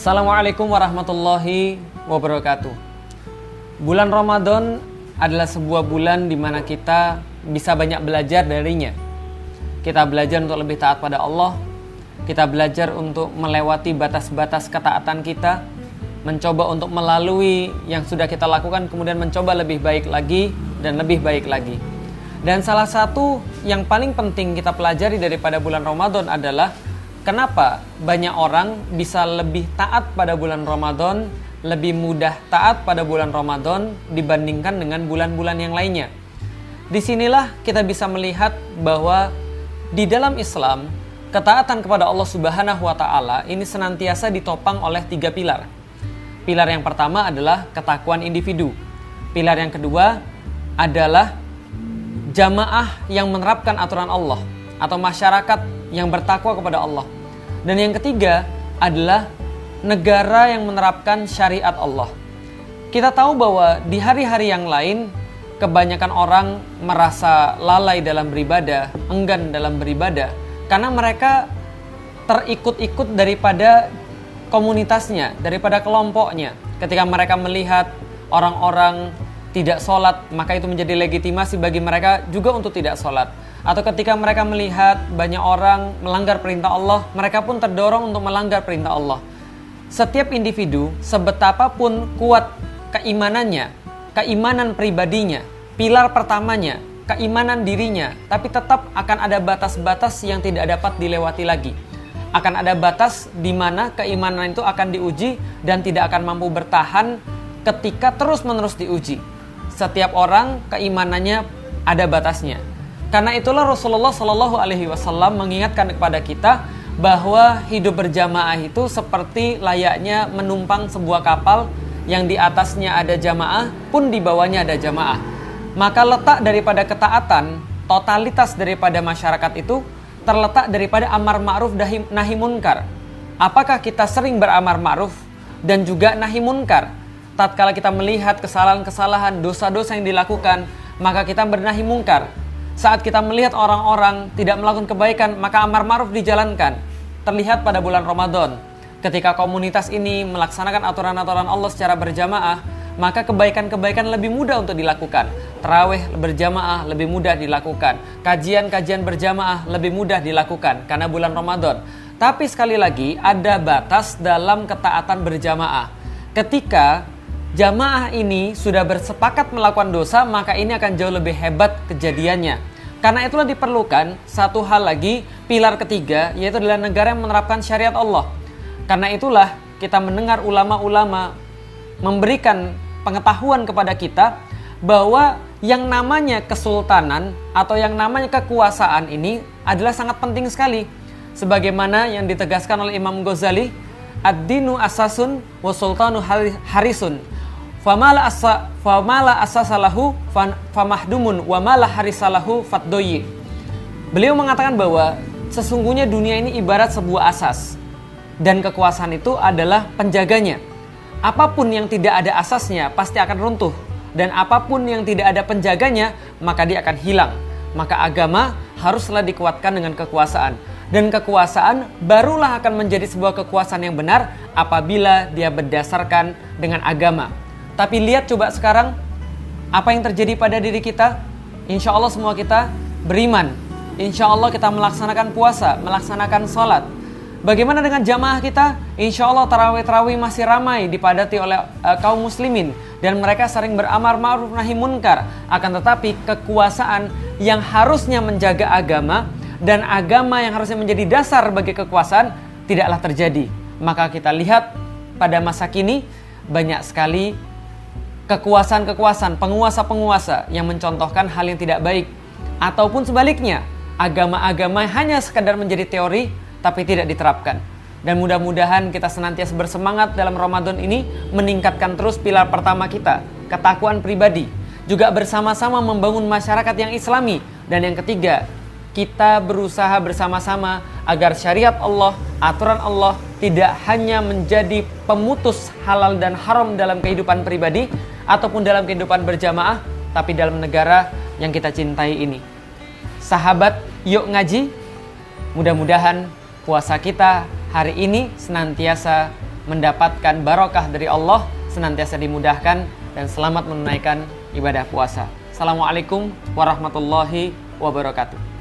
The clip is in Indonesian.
Assalamualaikum warahmatullahi wabarakatuh. Bulan Ramadan adalah sebuah bulan di mana kita bisa banyak belajar darinya. Kita belajar untuk lebih taat pada Allah. Kita belajar untuk melewati batas-batas ketaatan kita, mencoba untuk melalui yang sudah kita lakukan, kemudian mencoba lebih baik lagi dan lebih baik lagi. Dan salah satu yang paling penting kita pelajari daripada bulan Ramadan adalah kenapa banyak orang bisa lebih taat pada bulan Ramadan, lebih mudah taat pada bulan Ramadan dibandingkan dengan bulan-bulan yang lainnya. Disinilah kita bisa melihat bahwa di dalam Islam, ketaatan kepada Allah Subhanahu wa Ta'ala ini senantiasa ditopang oleh 3 pilar. Pilar yang pertama adalah ketakwaan individu. Pilar yang kedua adalah jamaah yang menerapkan aturan Allah atau masyarakat yang bertakwa kepada Allah. Dan yang ketiga adalah negara yang menerapkan syariat Allah. Kita tahu bahwa di hari-hari yang lain kebanyakan orang merasa lalai dalam beribadah, enggan dalam beribadah karena mereka terikut-ikut daripada komunitasnya, daripada kelompoknya. Ketika mereka melihat orang-orang tidak sholat, maka itu menjadi legitimasi bagi mereka juga untuk tidak sholat. Atau ketika mereka melihat banyak orang melanggar perintah Allah, mereka pun terdorong untuk melanggar perintah Allah. Setiap individu, sebetapapun kuat keimanannya, keimanan pribadinya, pilar pertamanya, keimanan dirinya, tapi tetap akan ada batas-batas yang tidak dapat dilewati lagi. Akan ada batas di mana keimanan itu akan diuji dan tidak akan mampu bertahan ketika terus-menerus diuji. Setiap orang keimanannya ada batasnya. Karena itulah Rasulullah SAW mengingatkan kepada kita bahwa hidup berjamaah itu seperti layaknya menumpang sebuah kapal yang di atasnya ada jamaah pun di bawahnya ada jamaah. Maka letak daripada ketaatan, totalitas daripada masyarakat itu terletak daripada amar ma'ruf nahi munkar. Apakah kita sering beramar ma'ruf dan juga nahi munkar? Tatkala kita melihat kesalahan-kesalahan, dosa-dosa yang dilakukan, maka kita bernahi munkar. Saat kita melihat orang-orang tidak melakukan kebaikan, maka amar ma'ruf dijalankan. Terlihat pada bulan Ramadan, ketika komunitas ini melaksanakan aturan-aturan Allah secara berjamaah, maka kebaikan-kebaikan lebih mudah untuk dilakukan. Tarawih berjamaah lebih mudah dilakukan. Kajian-kajian berjamaah lebih mudah dilakukan karena bulan Ramadan. Tapi sekali lagi ada batas dalam ketaatan berjamaah. Ketika jamaah ini sudah bersepakat melakukan dosa, maka ini akan jauh lebih hebat kejadiannya. Karena itulah diperlukan satu hal lagi, pilar ketiga, yaitu adalah negara yang menerapkan syariat Allah. Karena itulah kita mendengar ulama-ulama memberikan pengetahuan kepada kita bahwa yang namanya kesultanan atau yang namanya kekuasaan ini adalah sangat penting sekali. Sebagaimana yang ditegaskan oleh Imam Ghazali, ad-dinu asasun wa sultanu harisun. Famala asasalahu famahdumun wa mala harisalahu fatdoyi. Beliau mengatakan bahwa sesungguhnya dunia ini ibarat sebuah asas dan kekuasaan itu adalah penjaganya. Apapun yang tidak ada asasnya pasti akan runtuh, dan apapun yang tidak ada penjaganya maka dia akan hilang. Maka agama haruslah dikuatkan dengan kekuasaan, dan kekuasaan barulah akan menjadi sebuah kekuasaan yang benar apabila dia berdasarkan dengan agama. Tapi lihat coba sekarang apa yang terjadi pada diri kita. Insya Allah semua kita beriman. Insya Allah kita melaksanakan puasa, melaksanakan sholat. Bagaimana dengan jamaah kita? Insya Allah tarawih-tarawih masih ramai dipadati oleh kaum muslimin. Dan mereka sering beramar ma'ruf nahi munkar. Akan tetapi kekuasaan yang harusnya menjaga agama dan agama yang harusnya menjadi dasar bagi kekuasaan tidaklah terjadi. Maka kita lihat pada masa kini banyak sekali kekuasaan-kekuasaan, penguasa-penguasa yang mencontohkan hal yang tidak baik. Ataupun sebaliknya, agama-agama hanya sekadar menjadi teori tapi tidak diterapkan. Dan mudah-mudahan kita senantiasa bersemangat dalam Ramadan ini meningkatkan terus pilar pertama kita, ketakwaan pribadi. Juga bersama-sama membangun masyarakat yang islami. Dan yang ketiga, kita berusaha bersama-sama agar syariat Allah, aturan Allah tidak hanya menjadi pemutus halal dan haram dalam kehidupan pribadi ataupun dalam kehidupan berjamaah, tapi dalam negara yang kita cintai ini. Sahabat, yuk ngaji. Mudah-mudahan puasa kita hari ini senantiasa mendapatkan barokah dari Allah, senantiasa dimudahkan, dan selamat menunaikan ibadah puasa. Assalamualaikum warahmatullahi wabarakatuh.